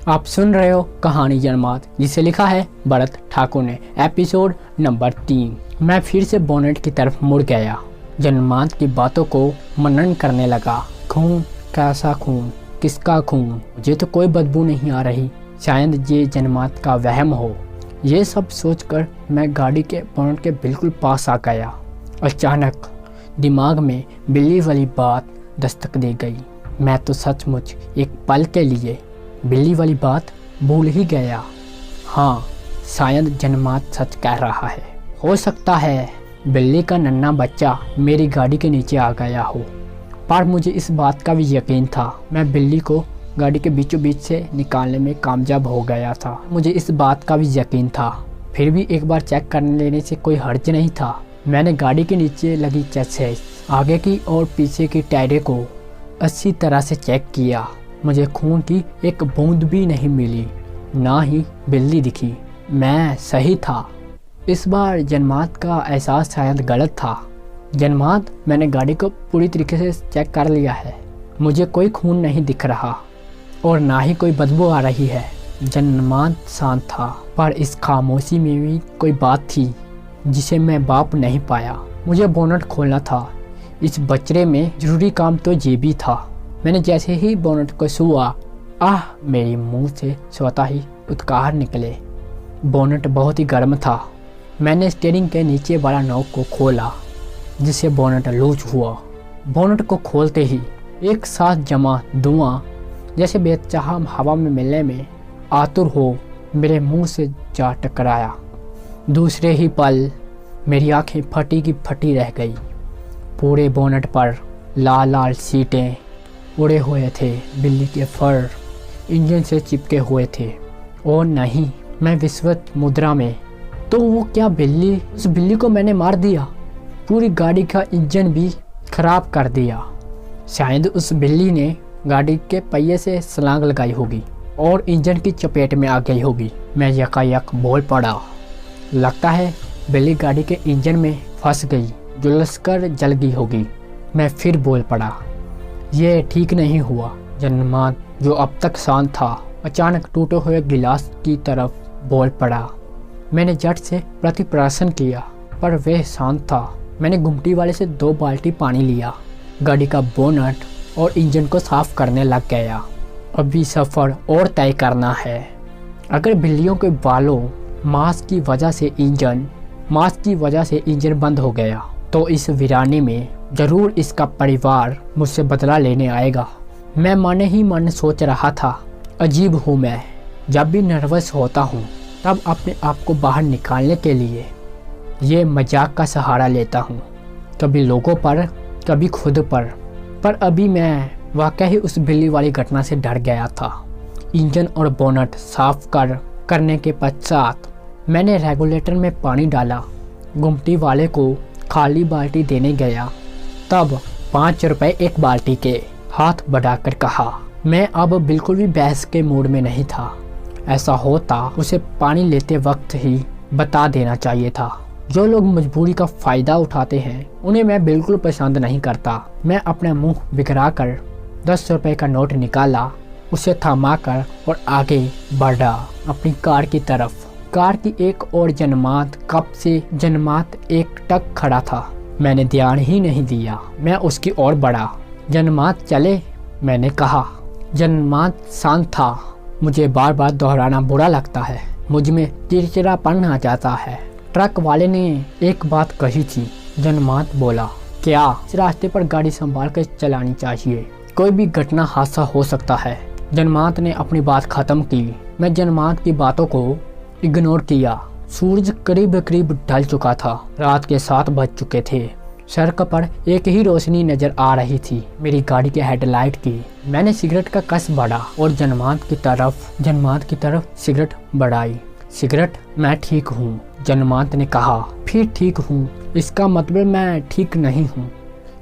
आप सुन रहे हो कहानी जन्मात, जिसे लिखा है भरत ठाकुर ने। Episode number 3। मैं फिर से बोनेट की तरफ मुड़ गया। जन्मात की बातों को मनन करने लगा। खून, कैसा खून, किसका खून? मुझे तो कोई बदबू नहीं आ रही। शायद ये जन्मात का वहम हो। ये सब सोचकर मैं गाड़ी के बोनेट के बिल्कुल पास आ गया। अचानक दिमाग में बिल्ली वाली बात दस्तक दे गई। मैं तो सचमुच एक पल के लिए बिल्ली वाली बात भूल ही गया। हाँ, शायद जन्मात सच कह रहा है। हो सकता है बिल्ली का नन्हा बच्चा मेरी गाड़ी के नीचे आ गया हो, पर मुझे इस बात का भी यकीन था। मैं बिल्ली को गाड़ी के बीचों बीच से निकालने में कामयाब हो गया था। मुझे इस बात का भी यकीन था। फिर भी एक बार चेक करने लेने से कोई हर्ज नहीं था। मैंने गाड़ी के नीचे लगी चेसिस, आगे की और पीछे की टायरे को अच्छी तरह से चेक किया। मुझे खून की एक बूंद भी नहीं मिली, ना ही बिल्ली दिखी। मैं सही था। इस बार जन्मात का एहसास शायद गलत था। जन्मात, मैंने गाड़ी को पूरी तरीके से चेक कर लिया है। मुझे कोई खून नहीं दिख रहा और ना ही कोई बदबू आ रही है। जन्मात शांत था, पर इस खामोशी में भी कोई बात थी जिसे मैं बाप नहीं पाया। मुझे बोनट खोलना था। इस बचड़े में जरूरी काम तो ये भी था। मैंने जैसे ही बोनट को छुआ, मेरे मुंह से स्वतः ही उत्कार निकले। बोनट बहुत ही गर्म था। मैंने स्टीयरिंग के नीचे वाला नॉब को खोला, जिससे बोनट लूज हुआ। बोनट को खोलते ही एक साथ जमा धुआं जैसे बेचाहा हवा में मिलने में आतुर हो मेरे मुंह से जा टकराया। दूसरे ही पल मेरी आंखें फटी की फटी रह गई। पूरे बोनट पर लाल लाल सीटें उड़े हुए थे। बिल्ली के फर इंजन से चिपके हुए थे। और नहीं, मैं विस्वत मुद्रा में। तो वो क्या बिल्ली? उस बिल्ली को मैंने मार दिया। पूरी गाड़ी का इंजन भी खराब कर दिया। शायद उस बिल्ली ने गाड़ी के पहिए से छलांग लगाई होगी और इंजन की चपेट में आ गई होगी। मैं यकायक बोल पड़ा। लगता है बिल्ली गाड़ी के इंजन में फंस गई, झुलसकर जल गई होगी। मैं फिर बोल पड़ा। ये ठीक नहीं हुआ। जन्मात, जो अब तक शांत था, अचानक टूटे हुए गिलास की तरफ बोल पड़ा। मैंने झट से प्रतिप्रशन किया, पर वह शांत था। मैंने गुमटी वाले से 2 बाल्टी पानी लिया, गाड़ी का बोनट और इंजन को साफ करने लग गया। अभी सफ़र और तय करना है। अगर बिल्लियों के बालों मांस की वजह से इंजन बंद हो गया, तो इस वीराने में जरूर इसका परिवार मुझसे बदला लेने आएगा। मैं मन ही मन सोच रहा था। अजीब हूँ मैं। जब भी नर्वस होता हूँ, तब अपने आप को बाहर निकालने के लिए ये मजाक का सहारा लेता हूँ, कभी लोगों पर, कभी खुद पर अभी मैं वाकई उस बिल्ली वाली घटना से डर गया था। इंजन और बोनट साफ करने के पश्चात मैंने रेगुलेटर में पानी डाला। गुमटी वाले को खाली बाल्टी देने गया, तब 5 रुपए एक बाल्टी के हाथ बढ़ाकर कहा। मैं अब बिल्कुल भी बहस के मूड में नहीं था। ऐसा होता उसे पानी लेते वक्त ही बता देना चाहिए था। जो लोग मजबूरी का फ़ायदा उठाते हैं, उन्हें मैं बिल्कुल पसंद नहीं करता। मैं अपना मुंह बिखरा कर 10 रुपए का नोट निकाला, उसे थमाकर और आगे बढ़ा अपनी कार की तरफ। कार की एक और जन्मात, कब से जन्मात एक टक खड़ा था। मैंने ध्यान ही नहीं दिया। मैं उसकी ओर बढ़ा। जन्मात चले, मैंने कहा। जन्मात शांत था। मुझे बार बार दोहराना बुरा लगता है। मुझ में चिड़चिड़ापन आ जाता है। ट्रक वाले ने एक बात कही थी। जन्मात बोला, क्या? इस रास्ते पर गाड़ी संभाल कर चलानी चाहिए। कोई भी घटना हादसा हो सकता है। जन्मात ने अपनी बात खत्म की। मैं जन्मात की बातों को इग्नोर किया। सूरज करीब करीब ढल चुका था। रात के 7 बज चुके थे। सड़क पर एक ही रोशनी नजर आ रही थी, मेरी गाड़ी के हेडलाइट की। मैंने सिगरेट का कस बढ़ा और जन्मात की तरफ सिगरेट बढ़ाई। सिगरेट, मैं ठीक हूँ, जन्मात ने कहा। फिर ठीक हूँ, इसका मतलब मैं ठीक नहीं हूँ।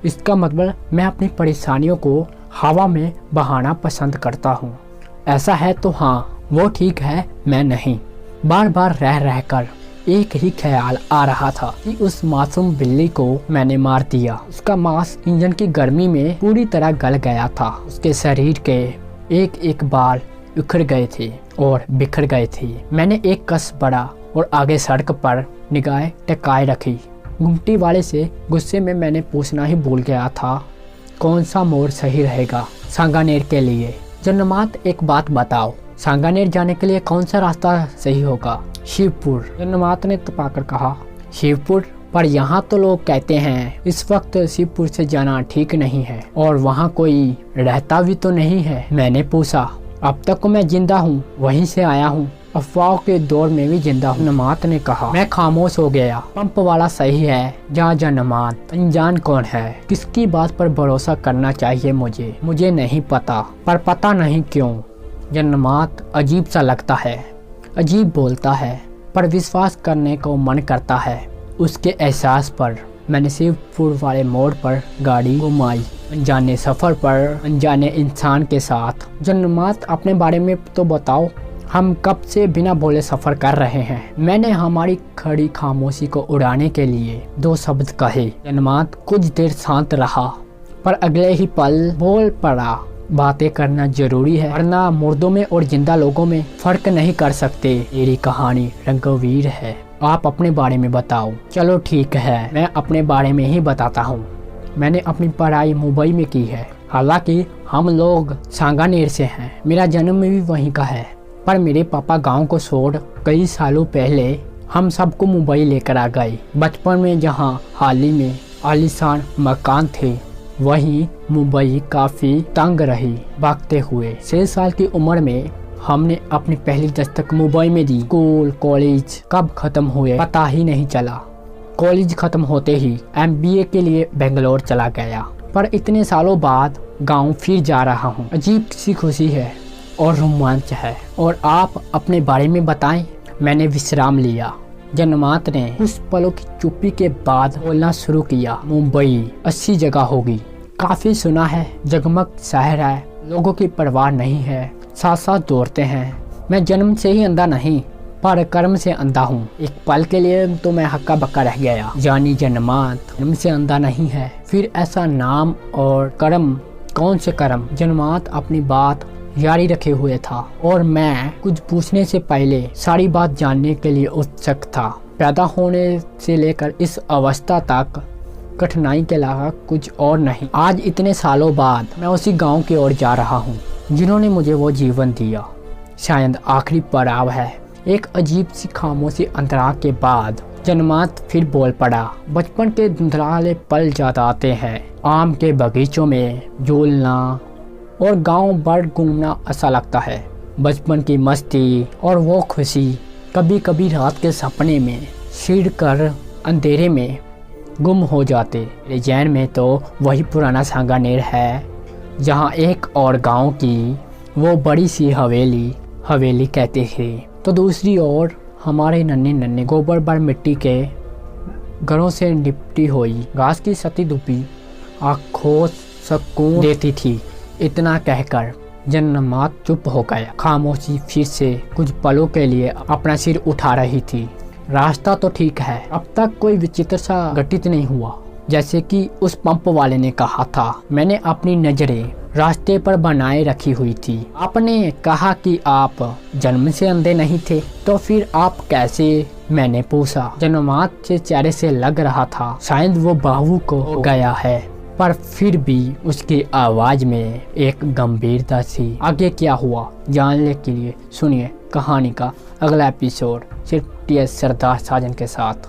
इसका मतलब मैं अपनी परेशानियों को हवा में बहाना पसंद करता हूँ। ऐसा है तो हाँ, वो ठीक है, मैं नहीं। बार बार रह कर एक ही ख्याल आ रहा था कि उस मासूम बिल्ली को मैंने मार दिया। उसका मांस इंजन की गर्मी में पूरी तरह गल गया था। उसके शरीर के एक एक बाल उखड़ गए थे और बिखर गए थे। मैंने एक कस बढ़ा और आगे सड़क पर निगाहें टिकाए रखी। गुमटी वाले से गुस्से में मैंने पूछना ही भूल गया था, कौन सा मोड़ सही रहेगा सांगानेर के लिए। जन्नमात एक बात बताओ, सांगानेर जाने के लिए कौन सा रास्ता सही होगा? शिवपुर। जन्नमात ने तपाकर कहा, शिवपुर? पर यहाँ तो लोग कहते हैं इस वक्त शिवपुर से जाना ठीक नहीं है और वहाँ कोई रहता भी तो नहीं है। मैंने पूछा, अब तक मैं जिंदा हूँ, वहीं से आया हूँ, अफवाहों के दौर में भी जिंदा हूँ। जन्नमात ने कहा। मैं खामोश हो गया। पंप वाला सही है जहाँ जन्नमात, अनजान कौन है? किसकी बात पर भरोसा करना चाहिए मुझे नहीं पता, पर पता नहीं क्यों जन्नमात अजीब सा लगता है। अजीब बोलता है पर विश्वास करने को मन करता है। उसके एहसास पर मैंने शिवपुर वाले मोड़ पर गाड़ी घुमाई, अनजाने सफ़र पर अनजाने इंसान के साथ। जन्नमात अपने बारे में तो बताओ, हम कब से बिना बोले सफ़र कर रहे हैं। मैंने हमारी खड़ी खामोशी को उड़ाने के लिए 2 शब्द कहे। जन्नमात कुछ देर शांत रहा पर अगले ही पल बोल पड़ा, बातें करना जरूरी है वरना मुर्दों में और जिंदा लोगों में फर्क नहीं कर सकते। मेरी कहानी रंगवीर है, आप अपने बारे में बताओ। चलो ठीक है, मैं अपने बारे में ही बताता हूँ। मैंने अपनी पढ़ाई मुंबई में की है, हालांकि हम लोग सांगानेर से हैं। मेरा जन्म भी वहीं का है, पर मेरे पापा गांव को छोड़ कई सालों पहले हम सबको मुंबई लेकर आ गए। बचपन में जहां हाल ही में आलीशान मकान थे, वहीं मुंबई काफ़ी तंग रही। भागते हुए 6 साल की उम्र में हमने अपनी पहली दस्तक मुंबई में दी। स्कूल कॉलेज कब खत्म हुए पता ही नहीं चला। कॉलेज खत्म होते ही MBA के लिए बेंगलोर चला गया, पर इतने सालों बाद गांव फिर जा रहा हूं। अजीब सी खुशी है और रोमांच है। और आप अपने बारे में बताएं। मैंने विश्राम लिया। जन्नमात ने कुछ पलों की चुप्पी के बाद बोलना शुरू किया। मुंबई 80 जगह होगी, काफी सुना है, जगमग शहर है, लोगों की परवाह नहीं है, साथ साथ दौड़ते हैं। मैं जन्म से ही अंधा नहीं पर कर्म से अंधा हूँ। एक पल के लिए तो मैं हक्का बक्का रह गया। जानी जन्नमात जन्म से अंधा नहीं है, फिर ऐसा नाम और कर्म कौन से कर्म? जन्नमात अपनी बात जारी रखे हुए था और मैं कुछ पूछने से पहले सारी बात जानने के लिए उत्सुक था। पैदा होने से लेकर इस अवस्था तक कठिनाई के अलावा कुछ और नहीं। आज इतने सालों बाद मैं उसी गांव की ओर जा रहा हूं जिन्होंने मुझे वो जीवन दिया। शायद आखिरी पड़ाव है। एक अजीब सी खामोशी अंतराल के बाद जन्नमात फिर बोल पड़ा। बचपन के धुंधलाले पल याद आते हैं, आम के बगीचों में झूलना और गांव भर घूमना अच्छा लगता है। बचपन की मस्ती और वो खुशी कभी कभी रात के सपने में छिड़ कर अंधेरे में गुम हो जाते। मेरे ज़हन में तो वही पुराना सांगानेर है जहां एक और गांव की वो बड़ी सी हवेली कहते थे, तो दूसरी ओर हमारे नन्हे नन्हे गोबर भर मिट्टी के घरों से निपटी हुई घास की सती धूपी आँखों सुकून देती थी। इतना कहकर जन्नमात चुप हो गया। खामोशी फिर से कुछ पलों के लिए अपना सिर उठा रही थी। रास्ता तो ठीक है, अब तक कोई विचित्र सा घटित नहीं हुआ, जैसे कि उस पंप वाले ने कहा था। मैंने अपनी नजरें रास्ते पर बनाए रखी हुई थी। आपने कहा कि आप जन्म से अंधे नहीं थे, तो फिर आप कैसे? मैंने पूछा। जन्नमात के चेहरे से लग रहा था शायद वो भावुक हो गया है, पर फिर भी उसकी आवाज में एक गंभीरता थी। आगे क्या हुआ जानने के लिए सुनिए कहानी का अगला एपिसोड सिर्फ TS सरदार साजन के साथ।